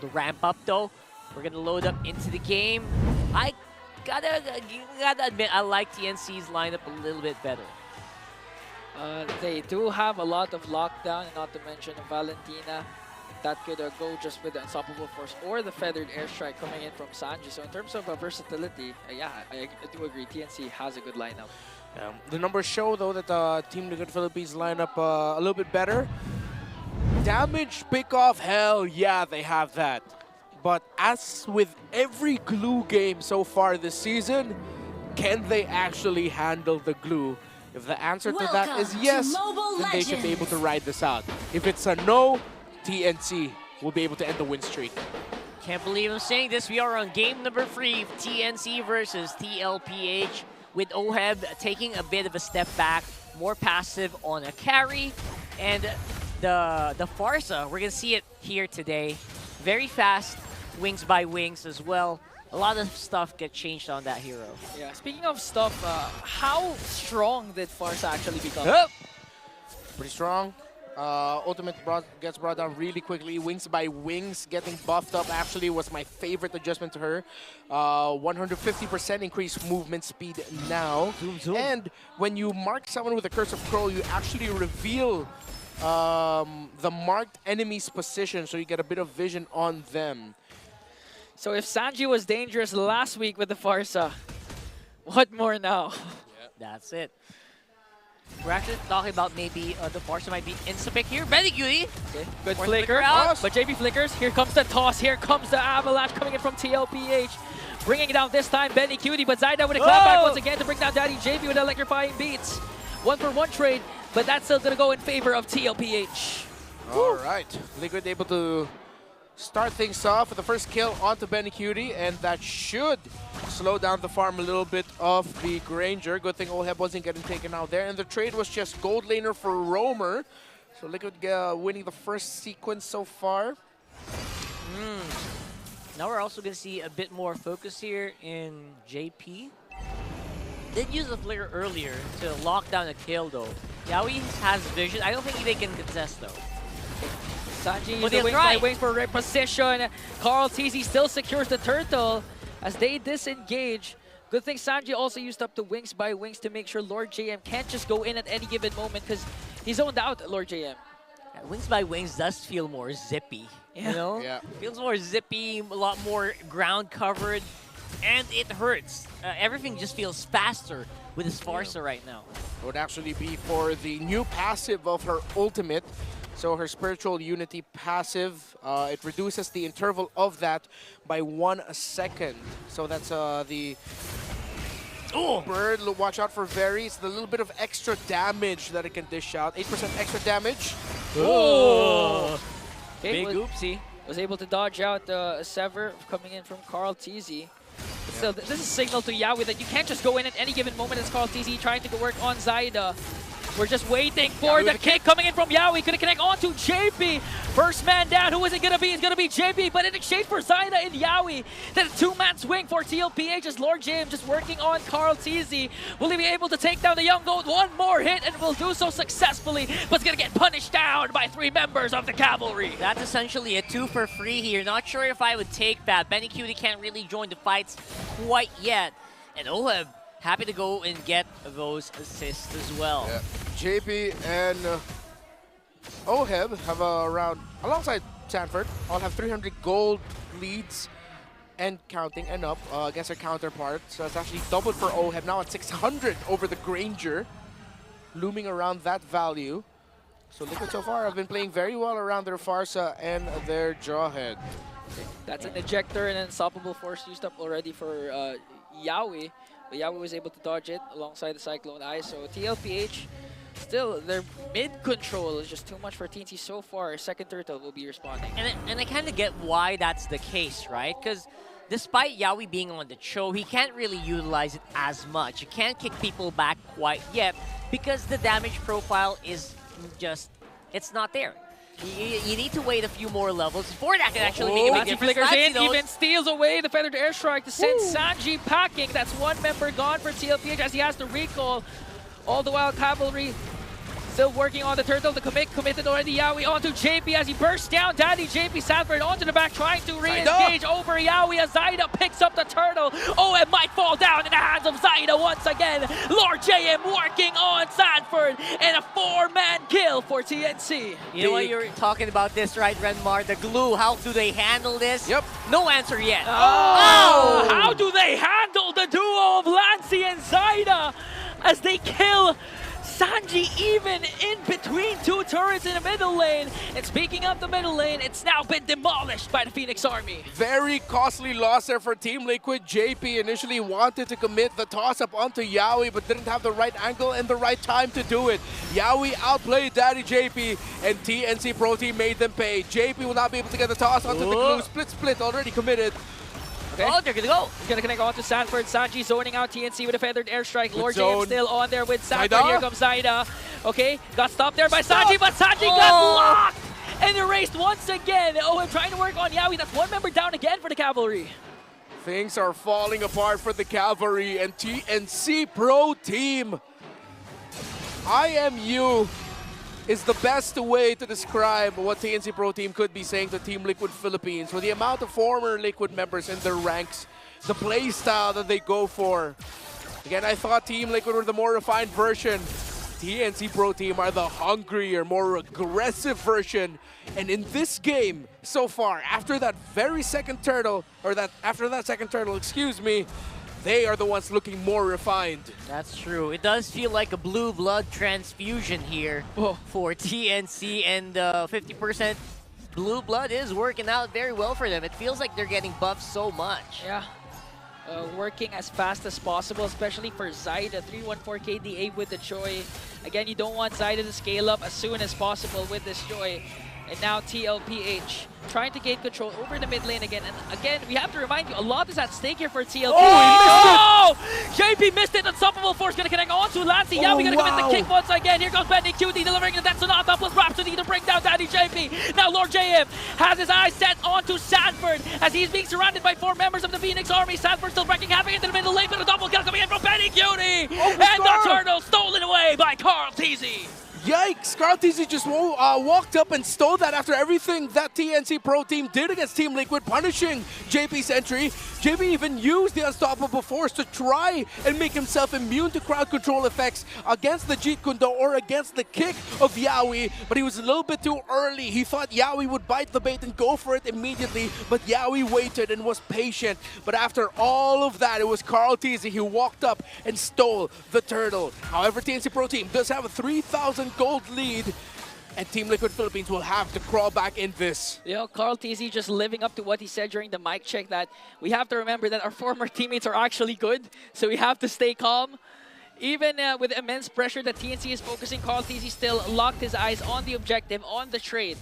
The ramp up though, we're gonna load up into the game. I gotta admit, I like TNC's lineup a little bit better. They do have a lot of lockdown, and not to mention Valentina. That could go just with the Unstoppable Force or the Feathered Airstrike coming in from Sanji. So in terms of versatility, yeah, I do agree. TNC has a good lineup. The numbers show, though, that Team Liquid Philippines lineup a little bit better. Damage pick-off, hell yeah, they have that. But as with every glue game so far this season, can they actually handle the glue? If the answer to that is yes, then they should be able to ride this out. If it's a no, TNC will be able to end the win streak. Can't believe I'm saying this. We are on game number 3, TNC versus TLPH, with Oheb taking a bit of a step back, more passive on a carry, and the Farsa, we're gonna see it here today. Very fast, wings by wings as well. A lot of stuff get changed on that hero. Yeah, speaking of stuff, how strong did Farsa actually become? Pretty strong. Ultimate gets brought down really quickly. Wings by wings getting buffed up actually was my favorite adjustment to her. 150% increased movement speed now. Zoom, zoom. And when you mark someone with a Curse of Crow, you actually reveal the marked enemy's position, so you get a bit of vision on them. So if Sanji was dangerous last week with the Farsa, what more now? That's it. We're actually talking about maybe the Farsa might be insta-pick here. Benny Cutie! Okay, good Force flicker. out. But JB flickers. Here comes the toss. Here comes the avalanche coming in from TLPH. Bringing it down this time, Benny Cutie. But Zaida with a clapback once again to bring down Daddy JB with electrifying beats. 1-for-1 trade, but that's still going to go in favor of TLPH. All right, Liquid able to start things off with the first kill onto Benny Cutie, and that should slow down the farm a little bit of the Granger. Good thing Oheb wasn't getting taken out there, and the trade was just gold laner for Roamer. So Liquid winning the first sequence so far. Now we're also going to see a bit more focus here in JP. Did use the flicker earlier to lock down a kill though. Yaoi has vision. I don't think they can contest though. Sanji But is they'll try. wings for reposition. Carl TZ still secures the turtle as they disengage. Good thing Sanji also used up the wings by wings to make sure Lord JM can't just go in at any given moment because he's zoned out, Lord JM. Yeah, wings by wings does feel more zippy, you know? Yeah. Feels more zippy, a lot more ground covered, and it hurts. Everything just feels faster with this Farsa right now. It would actually be for the new passive of her ultimate. So her Spiritual Unity passive, it reduces the interval of that by 1 second. So that's the bird. Watch out for Very. It's the little bit of extra damage that it can dish out. 8% extra damage. Oh! Okay, Big oopsie. Was able to dodge out the Sever coming in from Carl TZ. Still, this is a signal to Yaoi that you can't just go in at any given moment. It's Carl TZ trying to work on Zaida. We're just waiting for the kick coming in from Yaoi. Gonna connect onto JP. First man down. Who is it gonna be? It's gonna be JP, but in exchange for Zaida and Yaoi. Then a 2-man swing for TLPH as Lord Jim just working on Carl TZ. Will he be able to take down the young goat? One more hit and will do so successfully, but it's gonna get punished down by 3 members of the cavalry. That's essentially a 2 for free here. Not sure if I would take that. Benny Cutie can't really join the fights quite yet. And Oheb happy to go and get those assists as well. Yeah. JP and Oheb have around, alongside Sanford, all have 300 gold leads and counting and up against their counterparts. So it's actually doubled for Oheb, now at 600 over the Granger, looming around that value. So Liquid so far have been playing very well around their Farsa and their Jawhead. That's an ejector and an unstoppable force used up already for Yaoi. But Yaoi was able to dodge it alongside the Cyclone Eye. So TLPH, still, their mid-control is just too much for TNC so far. Second turtle will be responding. And I kind of get why that's the case, right? Because despite Yaoi being on the Cho, he can't really utilize it as much. You can't kick people back quite yet because the damage profile is just, it's not there. You need to wait a few more levels before that can actually make a big difference. Flickers in, even steals away the Feathered Airstrike to send Sanji packing. That's 1 member gone for TLPH as he has to recall. All the while, Cavalry Still working on the turtle to commit. Committed already Yawi onto JP as he bursts down. Daddy JP Sanford onto the back trying to re-engage over Yawi as Zaida picks up the turtle. Oh, it might fall down in the hands of Zaida once again. Lord JM working on Sanford and a 4-man kill for TNC. You know what, you're talking about this, right, Renmar? The glue, how do they handle this? Yep. No answer yet. Oh! How do they handle the duo of Lancy and Zaida as they kill Sanji even in between two turrets in the middle lane? And speaking of the middle lane, it's now been demolished by the Phoenix Army. Very costly loss there for Team Liquid. JP initially wanted to commit the toss-up onto Yawi, but didn't have the right angle and the right time to do it. Yawi outplayed Daddy JP, and TNC Pro Team made them pay. JP will not be able to get the toss onto the glue. Split already committed. Okay. Oh, they're gonna go. He's gonna connect on to Sanford. Sanji zoning out TNC with a feathered airstrike. Lord zone. James still on there with Sanford. Zaida. Here comes Zaida. Okay, got stopped there by Sanji, but Sanji got locked and erased once again. Oh, I'm trying to work on Yawi. That's one member down again for the Cavalry. Things are falling apart for the Cavalry and TNC Pro Team. IMU is the best way to describe what TNC Pro Team could be saying to Team Liquid Philippines. For the amount of former Liquid members in their ranks, the play style that they go for. Again, I thought Team Liquid were the more refined version. TNC Pro Team are the hungrier, more aggressive version. And in this game, so far, after that second turtle, excuse me, they are the ones looking more refined. That's true. It does feel like a blue blood transfusion here for TNC, and 50% blue blood is working out very well for them. It feels like they're getting buffed so much. Yeah. Working as fast as possible, especially for Zaida. 314 KDA with the Joy. Again, you don't want Zaida to scale up as soon as possible with this Joy. And now TLPH trying to gain control over the mid lane again. And again, we have to remind you, a lot is at stake here for TLPH. Oh, JP missed it. Unstoppable Force gonna connect on to Lancy. Yeah, we gotta commit the kick once again. Here comes Bendy QT delivering the death sonata plus Rhapsody to bring down Daddy JP. Now Lord JM has his eyes set onto Sanford as he's being surrounded by 4 members of the Phoenix Army. Sanford still wrecking havoc into the middle lane, but a double kill coming in from Bendy QT. And the turtle stolen away by Carl TZ. Yikes! Carl TZ just walked up and stole that after everything that TNC Pro Team did against Team Liquid, punishing JP's entry. JP even used the Unstoppable Force to try and make himself immune to crowd control effects against the Jeet Kune Do or against the kick of Yawi, but he was a little bit too early. He thought Yawi would bite the bait and go for it immediately, but Yawi waited and was patient. But after all of that, it was Carl TZ who walked up and stole the turtle. However, TNC Pro Team does have a 3,000 gold lead, and Team Liquid Philippines will have to crawl back in this. You know, Carl TZ just living up to what he said during the mic check, that we have to remember that our former teammates are actually good, so we have to stay calm. Even with immense pressure that TNC is focusing, Carl TZ still locked his eyes on the objective, on the trade.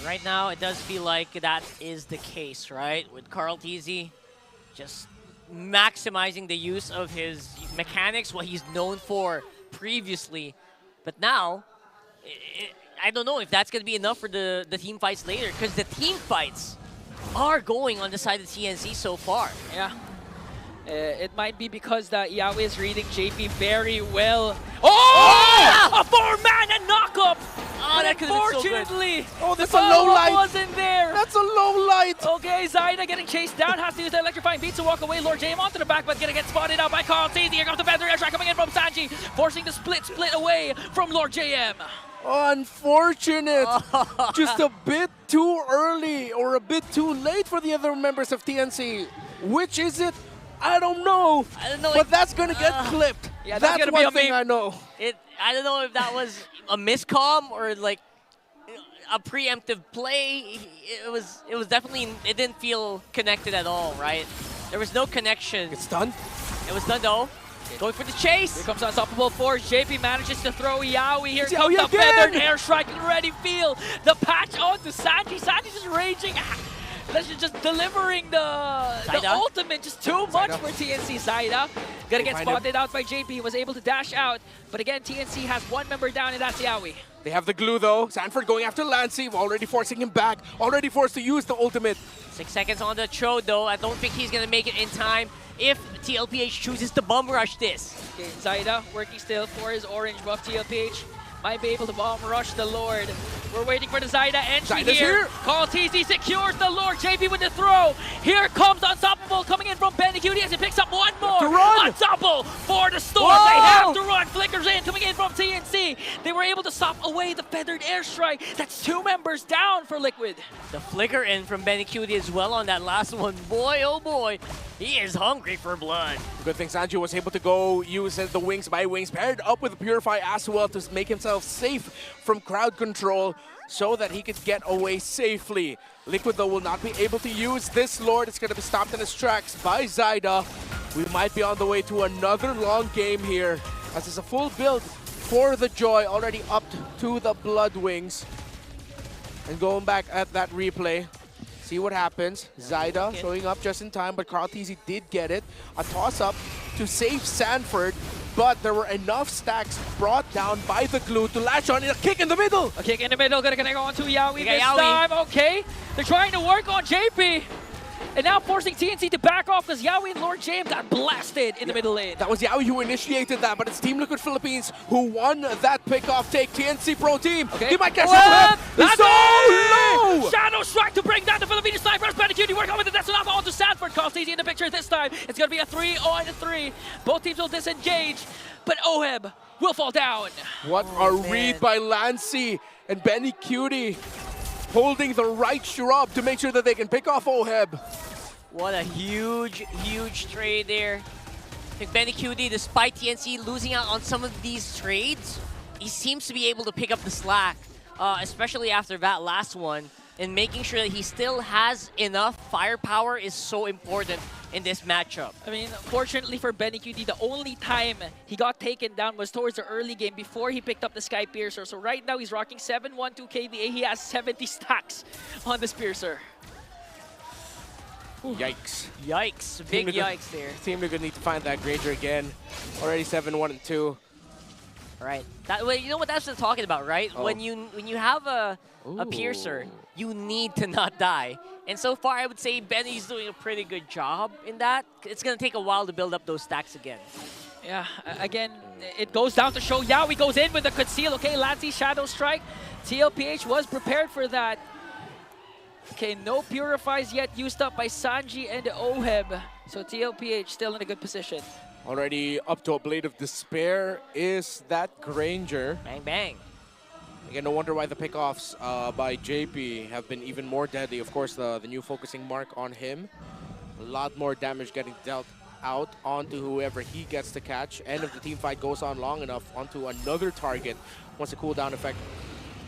Yeah, right now, it does feel like that is the case, right? With Carl TZ just maximizing the use of his mechanics, what he's known for previously. But now, I don't know if that's going to be enough for the team fights later, because the team fights are going on the side of TNC so far. Yeah. It might be because that Yawi is reading JP very well. Oh! A 4-man knock-up! Oh, that could have been so good. Unfortunately, Oh, that's a low light. wasn't there. That's a low light. Okay, Zaida getting chased down, has to use the electrifying beat to walk away. Lord JM onto the back, but gonna get spotted out by Carl TZ. Here comes the feather air strike coming in from Sanji, forcing the split away from Lord JM. Unfortunate. Just a bit too early or a bit too late for the other members of TNC. Which is it? I don't know. But that's gonna get clipped. Yeah, that's gonna one be thing I know. I don't know if that was a miscomm or like a preemptive play. It was definitely, it didn't feel connected at all, right? There was no connection. It's done. It was done though. Going for the chase. Here comes Unstoppable Force. JP manages to throw Yawi. Here It's comes Yawi the again. feathered airstrike. You already feel the patch onto Sanji. Sanji just raging. That's just delivering the ultimate, just too much for TNC. Zaida gonna get spotted out by JP, was able to dash out, but again, TNC has 1 member down, and that's Yawi. They have the glue though. Sanford going after Lancy, already forcing him back, already forced to use the ultimate. 6 seconds on the Cho though. I don't think he's gonna make it in time. if TLPH chooses to bum rush this. Okay, Zaida working still for his orange buff. TLPH might be able to bomb rush the Lord. We're waiting for the Zaida entry here. Call TC secures the Lord. JP with the throw. Here comes Unstoppable coming in from Benny Cutie as he picks up one more. Unstoppable for the Storm. Whoa! They have to run. Flickers in coming in from TNC. They were able to stop away the feathered airstrike. That's 2 members down for Liquid. The flicker in from Benny Cutie as well on that last one. Boy, oh boy, he is hungry for blood. Good thing Sanji was able to go use the wings by wings, paired up with the Purify as well to make himself safe from crowd control so that he could get away safely. Liquid, though, will not be able to use this Lord. It's going to be stopped in its tracks by Zaida. We might be on the way to another long game here, as it's a full build for the Joy, already up to the Blood Wings. And going back at that replay, see what happens. Zaida showing up just in time, but Carl TZ did get it. A toss-up to save Sanford, but there were enough stacks brought down by the glue to latch on. A kick in the middle! A kick in the middle, gonna go on to Yaoi this Yaoi. time. Okay, they're trying to work on JP. And now forcing TNC to back off because Yaoi and Lord James got blasted in the middle lane. That was Yaoi who initiated that, but it's Team Liquid Philippines who won that pick-off take. TNC Pro Team. Okay. He might catch up. That's So low! Shadow Strike to bring down the Filipino snipers. Benny work on with the Detonava onto Sanford. Carl TZ in the picture this time. It's going to be a 3-on-3. Both teams will disengage, but Oheb will fall down. What a read by Lancy and Benny Cutie, holding the right shrub to make sure that they can pick off Oheb. What a huge, huge trade there. I think Benny Cutie, despite TNC losing out on some of these trades, he seems to be able to pick up the slack, especially after that last one. And making sure that he still has enough firepower is so important in this matchup. I mean, fortunately for Benny QD, the only time he got taken down was towards the early game before he picked up the Sky Piercer. So right now he's rocking 7-1-2 KDA. He has 70 stacks on this Piercer. Yikes. Yikes. Big yikes there. Team Liquid need to find that Granger again. Already 7-1-2. Right. That way, you know what that's what I'm talking about, right? Oh. When you have a piercer, you need to not die. And so far, I would say Benny's doing a pretty good job in that. It's going to take a while to build up those stacks again. Yeah, again, it goes down to show Yaoi goes in with the conceal. Okay, Lancy Shadow Strike. TLPH was prepared for that. Okay, no purifies yet used up by Sanji and Oheb. So TLPH still in a good position. Already up to a Blade of Despair is that Granger. Bang, bang. Again, no wonder why the pickoffs by JP have been even more deadly. Of course, the new focusing mark on him. A lot more damage getting dealt out onto whoever he gets to catch. End of the team fight goes on long enough onto another target once the cooldown effect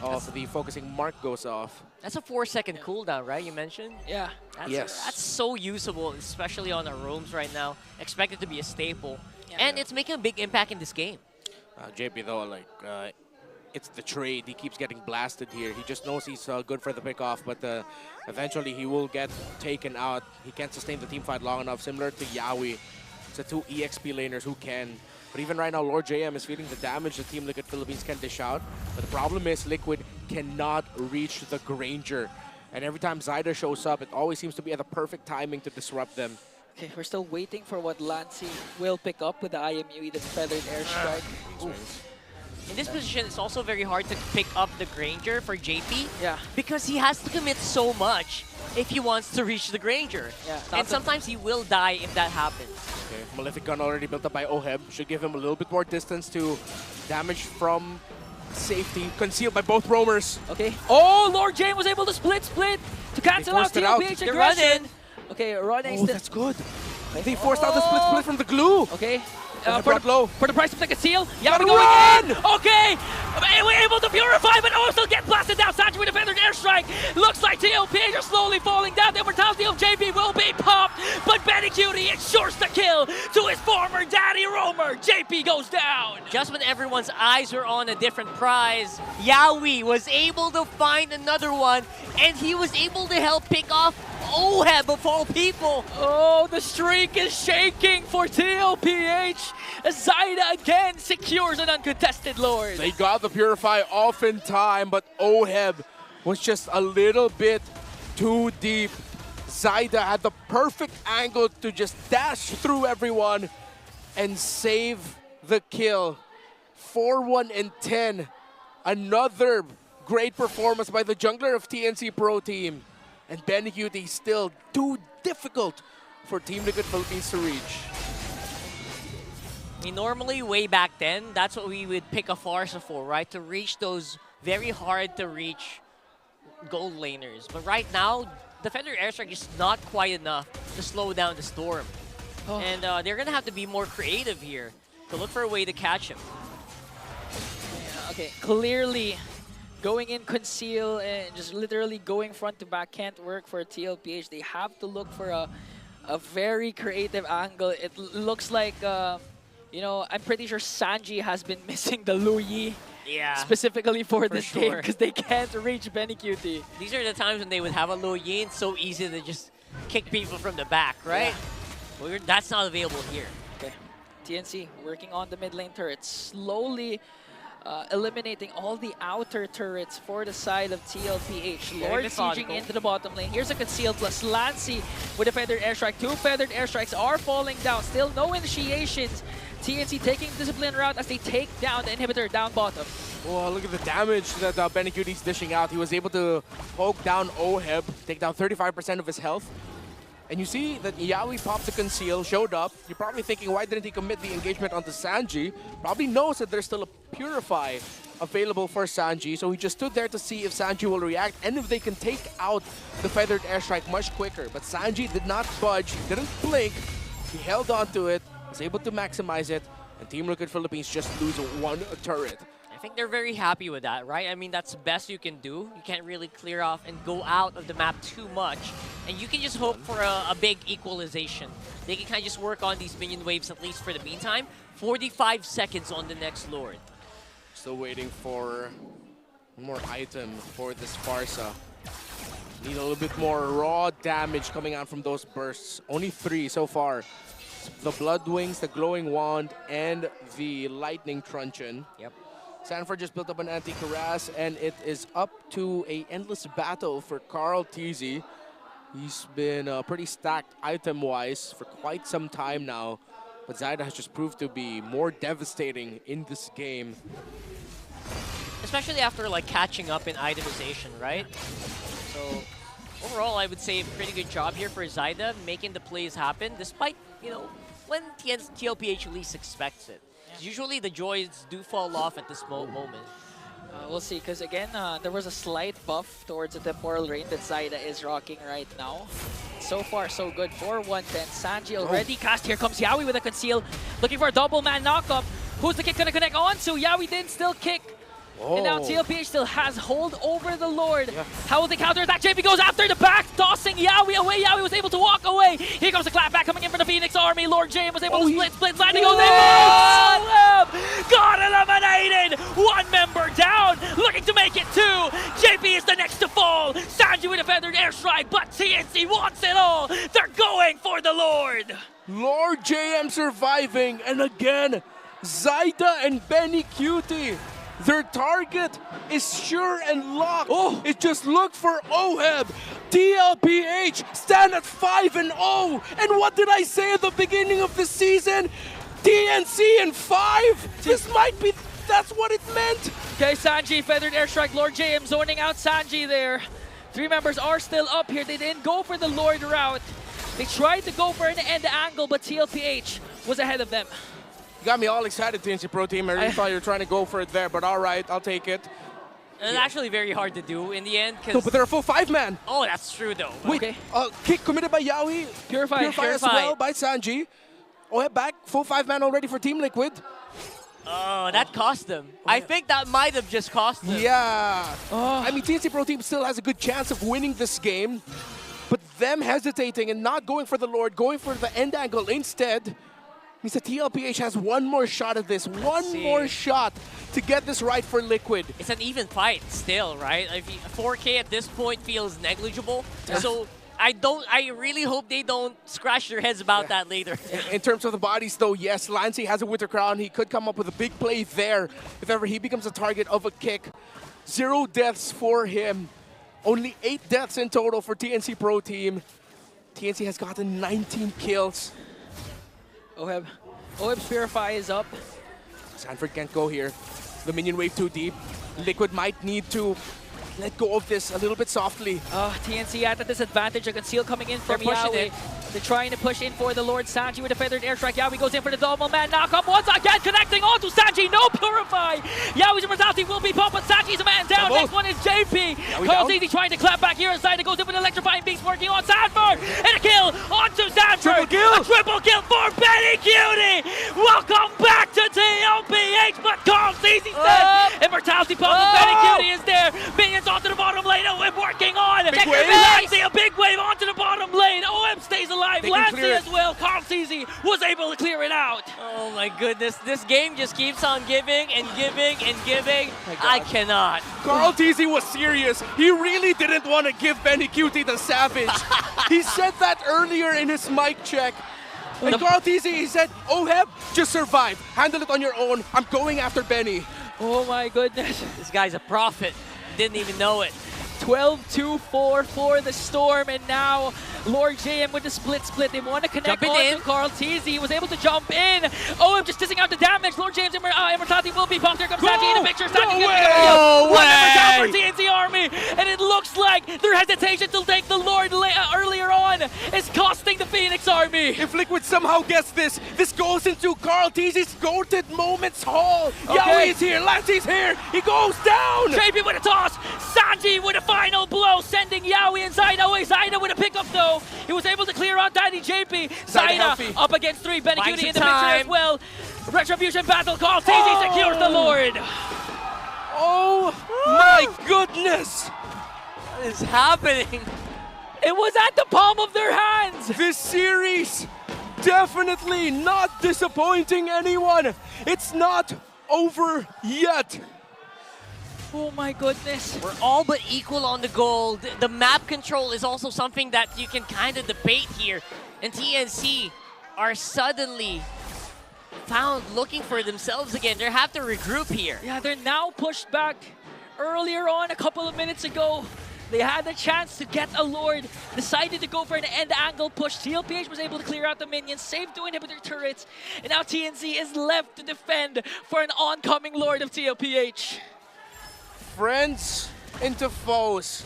of the focusing mark goes off. That's a 4-second cooldown, right? You mentioned? Yeah. That's so usable, especially on our rooms right now. Expect it to be a staple. Yeah. And it's making a big impact in this game. JP, though, like, it's the trade. He keeps getting blasted here. He just knows he's good for the pickoff, but eventually he will get taken out. He can't sustain the team fight long enough, similar to Yaoi. It's the two EXP laners who can. But even right now, Lord JM is feeling the damage the Team Liquid Philippines can dish out. But the problem is Liquid cannot reach the Granger. And every time Zaida shows up, it always seems to be at the perfect timing to disrupt them. Okay, we're still waiting for what Lancy will pick up with the IMU, the Feathered Airstrike. In this position, it's also very hard to pick up the Granger for JP. Yeah. Because he has to commit so much if he wants to reach the Granger. Yeah. And sometimes he will die if that happens. Okay, Malefic Gun already built up by Oheb. Should give him a little bit more distance to damage from safety. Concealed by both roamers. Okay. Oh, Lord Jane was able to split to cancel out forced it out. TLPH They're aggression. running. Okay, running Oh, still. that's good. They forced out the split from the glue. Okay. Low. For the price of the conceal, Gotta Yaoi going in. run! Okay, we're able to purify, but also get blasted down. Sanji with a feathered airstrike. Looks like TLPH are slowly falling down. The immortality of JP will be popped, but Benny Cutie ensures the kill to his former daddy roamer. JP goes down. Just when everyone's eyes were on a different prize, Yaoi was able to find another one, and he was able to help pick off Oheb of all people. Oh, the streak is shaking for TLPH. Zaida again secures an uncontested Lord. They got the Purify off in time, but Oheb was just a little bit too deep Zyda had the perfect angle to just dash through everyone and save the kill. 4-1 and 10. Another great performance by the jungler of TNC Pro Team. And Benecutie still too difficult for Team Liquid Philippines to reach. I mean, normally, way back then, that's what we would pick a Farsa for, right? To reach those very hard-to-reach gold laners. But right now, Defender Airstrike is not quite enough to slow down the Storm. Oh. And they're going to have to be more creative here to look for a way to catch him. Yeah, okay, clearly going in conceal and just literally going front to back can't work for TLPH. They have to look for a very creative angle. It looks like, you know, I'm pretty sure Sanji has been missing the Lu Yi specifically for this game because they can't reach Benecutie. These are the times when they would have a Lu Yi. It's so easy to just kick people from the back, right? Yeah. Well, that's not available here. Okay, TNC working on the mid lane turrets, slowly eliminating all the outer turrets for the side of TLPH. Lord sieging into the bottom lane. Here's a conceal plus Lancy with a feathered airstrike. 2 feathered airstrikes are falling down. Still no initiations. TNC taking discipline route as they take down the inhibitor down bottom. Oh, look at the damage that Benecutie's dishing out. He was able to poke down Oheb, take down 35% of his health. And you see that Yawi popped the conceal, showed up. You're probably thinking, why didn't he commit the engagement onto Sanji? Probably knows that there's still a Purify available for Sanji, so he just stood there to see if Sanji will react and if they can take out the feathered airstrike much quicker. But Sanji did not budge, he didn't blink, he held on to it, was able to maximize it, and Team Liquid Philippines just lose 1 turret. I think they're very happy with that, right? I mean, that's the best you can do. You can't really clear off and go out of the map too much. And you can just hope for a big equalization. They can kind of just work on these minion waves, at least for the meantime. 45 seconds on the next Lord. Still waiting for one more item for this Farsa. Need a little bit more raw damage coming out from those bursts. Only 3 so far. The Blood Wings, the Glowing Wand, and the Lightning Truncheon. Yep. Sanford just built up an anti-Karas, and it is up to a endless battle for Carl TZ. He's been pretty stacked item-wise for quite some time now, but Zyda has just proved to be more devastating in this game. Especially after like catching up in itemization, right? So overall, I would say a pretty good job here for Zyda, making the plays happen, despite, you know, when TLPH least expects it. Usually the joys do fall off at this moment. We'll see, because again, there was a slight buff towards the temporal rain that Zyda is rocking right now. So far, so good. 4-1-10. Sanji already cast. Here comes Yawi with a conceal. Looking for a double man knockup. Who's the kick going to connect on to? Yawi didn't still kick. And now TLPH still has hold over the Lord. Yeah. How will they counter attack? JP goes after the back, tossing Yawi away. Yawi was able to walk away. Here comes the clapback coming in for the Phoenix Army. Lord J was able to split, sliding goes in. Got eliminated! 1 member down, looking to make it 2. JP is the next to fall. Sanji with a feathered airstrike, but TNC wants it all. They're going for the Lord. Lord JM surviving, and again, Zyda and Benecutie. Their target is sure and locked. It just looked for Oheb. TLPH stand at 5-0. And what did I say at the beginning of the season? TNC and 5? This might be, that's what it meant. Okay, Sanji, feathered airstrike. Lord JM zoning out Sanji there. 3 members are still up here. They didn't go for the Lord route. They tried to go for an end angle, but TLPH was ahead of them. You got me all excited, TNC Pro Team. I really thought you were trying to go for it there, but all right, I'll take it. It's actually very hard to do in the end. No, but they're a full 5-man. Oh, that's true, though. Wait, okay. Kick committed by Yawi. Purify as well by Sanji. Oheb back, full 5-man already for Team Liquid. Oh, that cost them. I think that might have just cost them. Yeah. I mean, TNC Pro Team still has a good chance of winning this game, but them hesitating and not going for the Lord, going for the end angle instead, means that TLPH has 1 more shot at this. One more shot to get this right for Liquid. It's an even fight still, right? 4K at this point feels negligible. So I really hope they don't scratch their heads about that later. In terms of the bodies though, yes, Lancy has a Wither Crown. He could come up with a big play there if ever he becomes a target of a kick. 0 deaths for him. Only 8 deaths in total for TNC Pro Team. TNC has gotten 19 kills. Oheb's Purify is up. Sanford can't go here. The minion wave too deep. Liquid might need to let go of this a little bit softly. TNC at a disadvantage. A conceal coming in from They're pushing Yawi. it. They're trying to push in for the Lord Sanji with a feathered airstrike. Yawi goes in for the double man knockup once again, connecting onto Sanji. No Purify. Yawi's immortality will be popped, but Sanji's a man down. Next one is JP. Carl Easy trying to clap back here inside. It goes in with an electrifying beast working on Sanford. And a kill onto Sanford. Triple kill. A triple kill for Benny Cutie. Welcome back to TLPH, but Carl Easy said immortality pop. Benny Cutie is there. Minions onto the bottom lane. OM working on. Big wave. Lancey, a big wave onto the bottom lane. OM stays alive. They can Lancey clear it. as well. Carl Easy was able to clear it out. Oh my goodness, this game just keeps on giving and giving and giving. I cannot. Carl TZ was serious. He really didn't want to give Benny Cutie the savage. He said that earlier in his mic check. And Carl TZ, he said, Oheb, just survive. Handle it on your own. I'm going after Benny. Oh my goodness. This guy's a prophet. Didn't even know it. 12-2-4 for the Storm, and now Lord JM with the split. They want to connect Jumping on in. to Carl TZ. He was able to jump in. OM just dissing out the damage. Lord JM's immortality will be popped. Here comes Sanji in the picture. Sanji gets the kill. No One number down way. for TNC Army, and it looks like their hesitation to take the Lord earlier on is costing the Phoenix Army. If Liquid somehow gets this, this goes into Carl TZ's goated moments hall. Yaoi is here, Lancey's here. He goes down. JP with a toss. Sanji with a final blow, sending Yaoi and Zaida away. Zaida with a pickup though. He was able to clear out Daddy JP. Zaida healthy. up against 3. Benny Buying Cutie in some the picture time. as well. Retribution battle call. TZ secures the Lord. Oh my goodness. What is happening? It was at the palm of their hands. This series definitely not disappointing anyone. It's not over yet. Oh my goodness. We're all but equal on the goal. The map control is also something that you can kind of debate here. And TNC are suddenly found looking for themselves again. They have to regroup here. Yeah, they're now pushed back. Earlier on, a couple of minutes ago, they had the chance to get a Lord, decided to go for an end angle push. TLPH was able to clear out the minions, save 2 inhibitor turrets, and now TNC is left to defend for an oncoming Lord of TLPH. Friends into foes.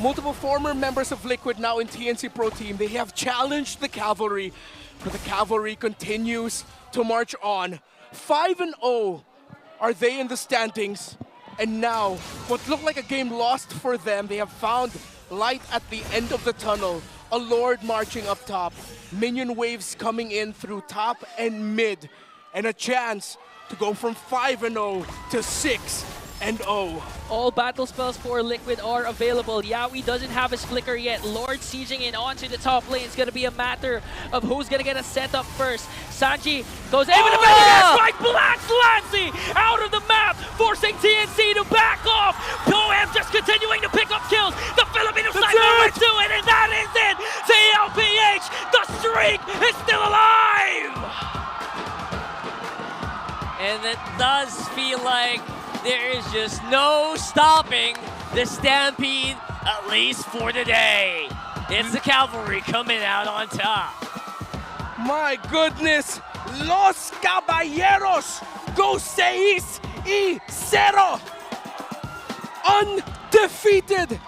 Multiple former members of Liquid now in TNC Pro Team. They have challenged the Cavalry, but the Cavalry continues to march on. 5-0 are they in the standings. And now, what looked like a game lost for them, they have found light at the end of the tunnel. A Lord marching up top. Minion waves coming in through top and mid. And a chance to go from 5-0 to 6-0. All battle spells for Liquid are available. Yaoi doesn't have his flicker yet. Lord sieging in onto the top lane. It's going to be a matter of who's going to get a setup first. Sanji goes in with a very strike, blasts Lancey out of the map, forcing TNC to back off. Poem just continuing to pick up kills. The Filipino sniper went to it, and that is it. TLPH, the streak is still alive. And it does feel like there is just no stopping the Stampede, at least for today. It's the Cavalry coming out on top. My goodness, Los Caballeros go 6-0. Undefeated